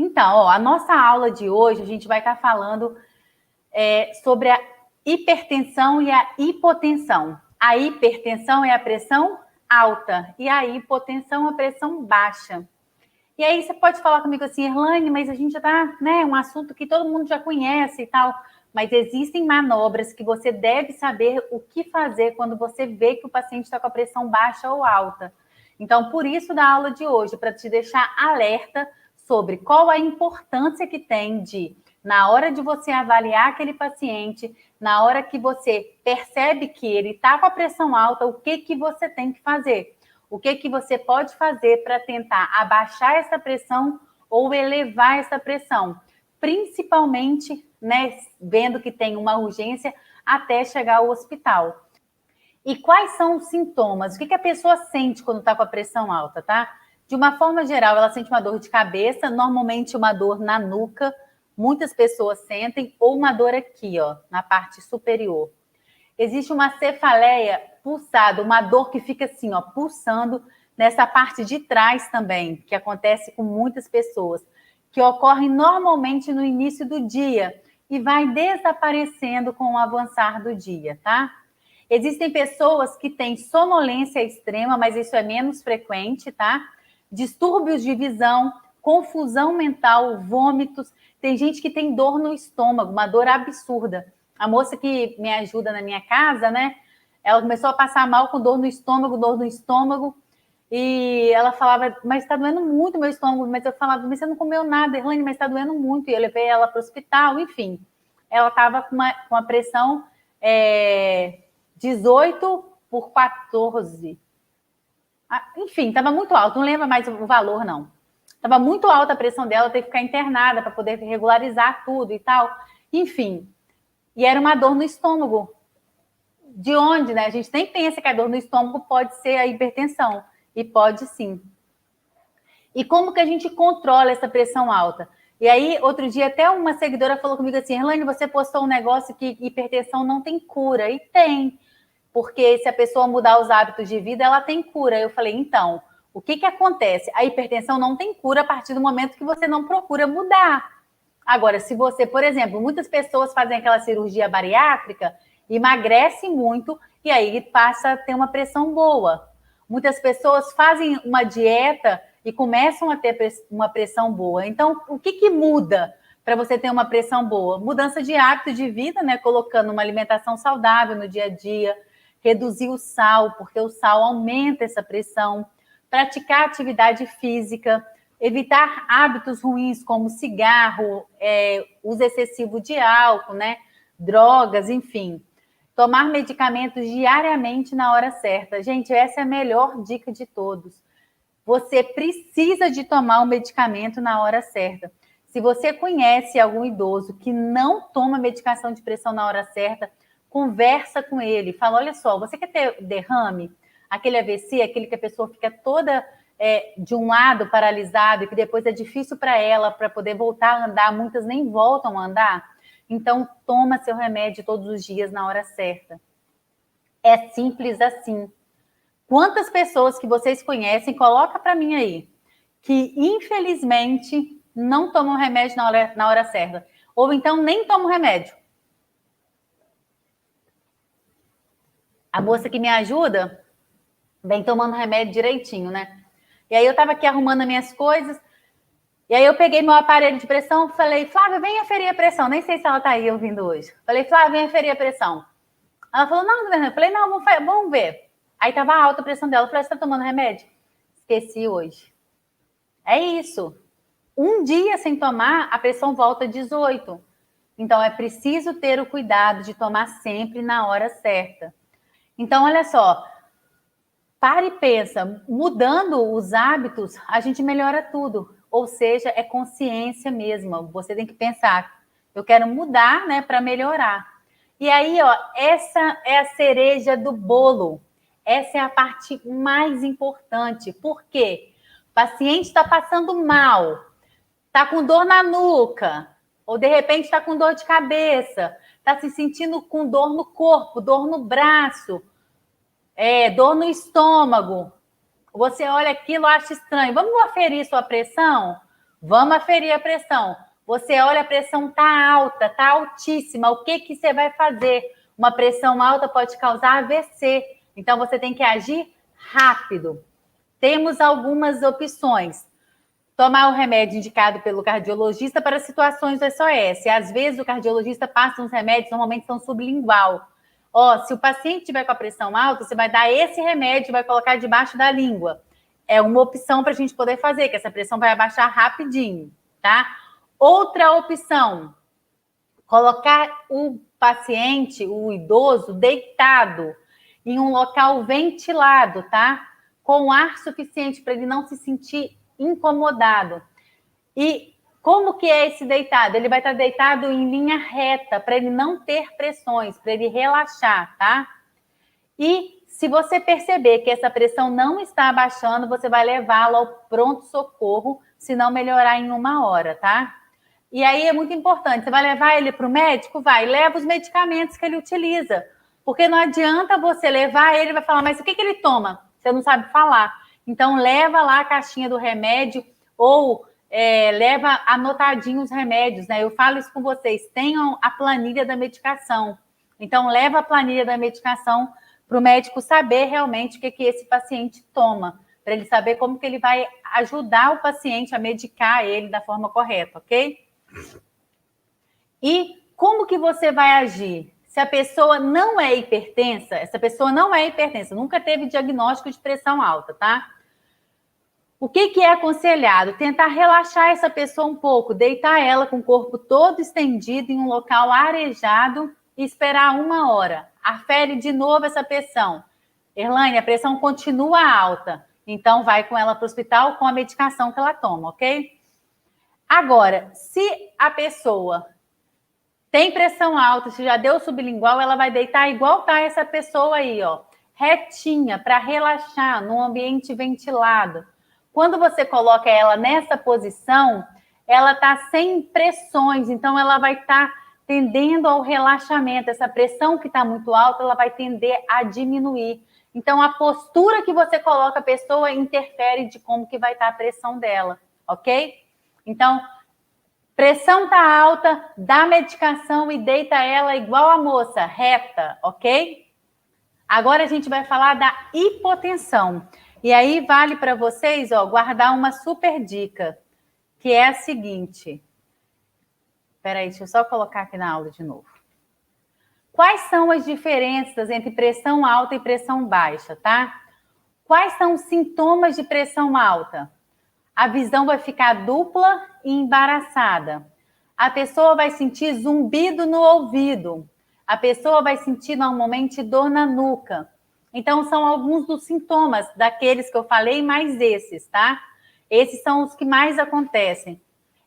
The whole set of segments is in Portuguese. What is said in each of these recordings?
Então, ó, a nossa aula de hoje, a gente vai estar falando sobre a hipertensão e a hipotensão. A hipertensão é a pressão alta e a hipotensão é a pressão baixa. E aí você pode falar comigo assim, Erlane, mas a gente já está, né, um assunto que todo mundo já conhece e tal, mas existem manobras que você deve saber o que fazer quando você vê que o paciente está com a pressão baixa ou alta. Então, por isso da aula de hoje, para te deixar alerta sobre qual a importância que tem de, na hora de você avaliar aquele paciente, na hora que você percebe que ele está com a pressão alta, o que você tem que fazer? O que você pode fazer para tentar abaixar essa pressão ou elevar essa pressão? Principalmente, né, vendo que tem uma urgência até chegar ao hospital. E quais são os sintomas? O que a pessoa sente quando está com a pressão alta, tá? De uma forma geral, ela sente uma dor de cabeça, normalmente uma dor na nuca, muitas pessoas sentem, ou uma dor aqui, ó, na parte superior. Existe uma cefaleia pulsada, uma dor que fica assim, ó, pulsando nessa parte de trás também, que acontece com muitas pessoas, que ocorre normalmente no início do dia e vai desaparecendo com o avançar do dia, tá? Existem pessoas que têm sonolência extrema, mas isso é menos frequente, tá? Distúrbios de visão, confusão mental, vômitos. Tem gente que tem dor no estômago, uma dor absurda. A moça que me ajuda na minha casa, né? Ela começou a passar mal com dor no estômago. E ela falava, mas está doendo muito meu estômago. Mas eu falava, mas você não comeu nada, Erlane, mas está doendo muito. E eu levei ela para o hospital, enfim. Ela estava com uma pressão 18 por 14. Enfim, estava muito alto, não lembro mais o valor, não. Estava muito alta a pressão dela, teve que ficar internada para poder regularizar tudo e tal. Enfim, e era uma dor no estômago. De onde, né? A gente nem pensa que a dor no estômago pode ser a hipertensão. E pode sim. E como que a gente controla essa pressão alta? E aí, outro dia, até uma seguidora falou comigo assim, Erlane, você postou um negócio que hipertensão não tem cura. E tem. Porque se a pessoa mudar os hábitos de vida, ela tem cura. Eu falei, então, o que acontece? A hipertensão não tem cura a partir do momento que você não procura mudar. Agora, se você, por exemplo, muitas pessoas fazem aquela cirurgia bariátrica, emagrece muito e aí passa a ter uma pressão boa. Muitas pessoas fazem uma dieta e começam a ter uma pressão boa. Então, o que muda para você ter uma pressão boa? Mudança de hábito de vida, né? Colocando uma alimentação saudável no dia a dia, reduzir o sal, porque o sal aumenta essa pressão, praticar atividade física, evitar hábitos ruins como cigarro, uso excessivo de álcool, né? Drogas, enfim. Tomar medicamentos diariamente na hora certa. Gente, essa é a melhor dica de todos. Você precisa de tomar o medicamento na hora certa. Se você conhece algum idoso que não toma medicação de pressão na hora certa, conversa com ele. Fala, olha só, você quer ter derrame? Aquele AVC, aquele que a pessoa fica toda de um lado paralisado e que depois é difícil para ela para poder voltar a andar. Muitas nem voltam a andar. Então, toma seu remédio todos os dias na hora certa. É simples assim. Quantas pessoas que vocês conhecem, coloca para mim aí, que infelizmente não tomam remédio na hora certa. Ou então nem tomam remédio. A moça que me ajuda vem tomando remédio direitinho, né? E aí eu estava aqui arrumando as minhas coisas, e aí eu peguei meu aparelho de pressão, falei, Flávia, vem aferir a pressão. Nem sei se ela está aí ouvindo hoje. Falei, Flávia, vem aferir a pressão. Ela falou, não, Fernanda. Eu falei, não, vamos ver. Aí estava alta a pressão dela. Eu falei, você está tomando remédio? Esqueci hoje. É isso. Um dia sem tomar, a pressão volta a 18. Então, é preciso ter o cuidado de tomar sempre na hora certa. Então, olha só, para e pensa, mudando os hábitos, a gente melhora tudo. Ou seja, é consciência mesmo. Você tem que pensar, eu quero mudar, né, para melhorar. E aí, ó, essa é a cereja do bolo. Essa é a parte mais importante. Por quê? O paciente está passando mal, está com dor na nuca, ou de repente está com dor de cabeça, está se sentindo com dor no corpo, dor no braço, dor no estômago. Você olha aquilo, acha estranho. Vamos aferir sua pressão? Vamos aferir a pressão. Você olha, a pressão está alta, está altíssima. O que você vai fazer? Uma pressão alta pode causar AVC. Então, você tem que agir rápido. Temos algumas opções. Tomar o remédio indicado pelo cardiologista para situações do SOS. Às vezes, o cardiologista passa uns remédios, normalmente são sublingual. Se o paciente tiver com a pressão alta, você vai dar esse remédio e vai colocar debaixo da língua. É uma opção para a gente poder fazer, que essa pressão vai abaixar rapidinho, tá? Outra opção, colocar o paciente, o idoso, deitado em um local ventilado, tá? Com ar suficiente para ele não se sentir incomodado. E como que é esse deitado? Ele vai estar deitado em linha reta, para ele não ter pressões, para ele relaxar, tá? E se você perceber que essa pressão não está abaixando, você vai levá-lo ao pronto-socorro, se não melhorar em 1 hora, tá? E aí é muito importante, você vai levar ele para o médico? Vai, leva os medicamentos que ele utiliza. Porque não adianta você levar ele, vai falar, mas o que ele toma? Você não sabe falar. Então, leva lá a caixinha do remédio ou leva anotadinho os remédios, né? Eu falo isso com vocês, tenham a planilha da medicação. Então, leva a planilha da medicação para o médico saber realmente o que esse paciente toma, para ele saber como que ele vai ajudar o paciente a medicar ele da forma correta, ok? E como que você vai agir? Se a pessoa não é hipertensa, essa pessoa não é hipertensa, nunca teve diagnóstico de pressão alta, tá? O que é aconselhado? Tentar relaxar essa pessoa um pouco, deitar ela com o corpo todo estendido em um local arejado e esperar 1 hora. Afere de novo essa pressão. Erlane, a pressão continua alta, então vai com ela para o hospital com a medicação que ela toma, ok? Agora, se a pessoa tem pressão alta, se já deu sublingual, ela vai deitar igual tá essa pessoa aí, ó, retinha, para relaxar, num ambiente ventilado. Quando você coloca ela nessa posição, ela tá sem pressões, então ela vai estar tendendo ao relaxamento. Essa pressão que está muito alta, ela vai tender a diminuir. Então, a postura que você coloca a pessoa interfere de como que vai estar a pressão dela, ok? Então, pressão tá alta, dá medicação e deita ela igual a moça, reta, ok? Agora a gente vai falar da hipotensão. E aí vale para vocês, ó, guardar uma super dica, que é a seguinte. Espera aí, deixa eu só colocar aqui na aula de novo. Quais são as diferenças entre pressão alta e pressão baixa, tá? Quais são os sintomas de pressão alta? A visão vai ficar dupla e embaraçada. A pessoa vai sentir zumbido no ouvido. A pessoa vai sentir normalmente dor na nuca. Então, são alguns dos sintomas daqueles que eu falei, mais esses, tá? Esses são os que mais acontecem.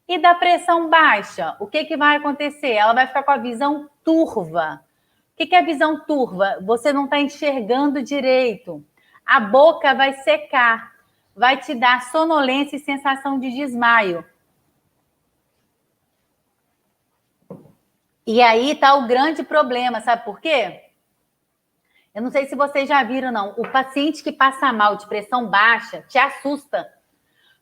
E da pressão baixa, o que vai acontecer? Ela vai ficar com a visão turva. O que é a visão turva? Você não está enxergando direito. A boca vai secar. Vai te dar sonolência e sensação de desmaio. E aí tá o grande problema, sabe por quê? Eu não sei se vocês já viram, não. O paciente que passa mal de pressão baixa te assusta.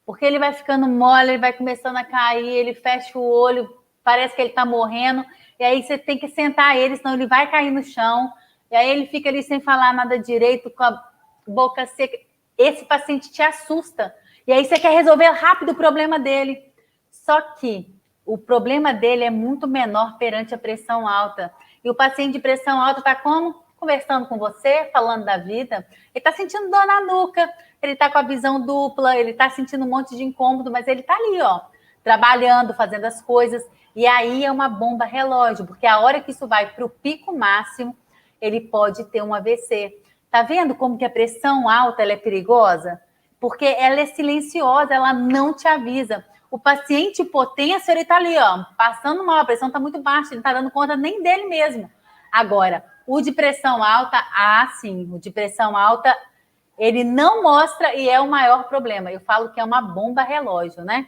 Porque ele vai ficando mole, ele vai começando a cair, ele fecha o olho, parece que ele tá morrendo. E aí você tem que sentar ele, senão ele vai cair no chão. E aí ele fica ali sem falar nada direito, com a boca seca. Esse paciente te assusta. E aí você quer resolver rápido o problema dele. Só que o problema dele é muito menor perante a pressão alta. E o paciente de pressão alta está como? Conversando com você, falando da vida. Ele está sentindo dor na nuca, ele está com a visão dupla, ele está sentindo um monte de incômodo, mas ele está ali, ó, trabalhando, fazendo as coisas. E aí é uma bomba relógio, porque a hora que isso vai para o pico máximo, ele pode ter um AVC. Tá vendo como que a pressão alta ela é perigosa? Porque ela é silenciosa, ela não te avisa. O paciente hipotenso, ele tá ali, ó, passando mal, a pressão tá muito baixa, ele não tá dando conta nem dele mesmo. Agora, o de pressão alta, sim, o de pressão alta, ele não mostra e é o maior problema. Eu falo que é uma bomba relógio, né?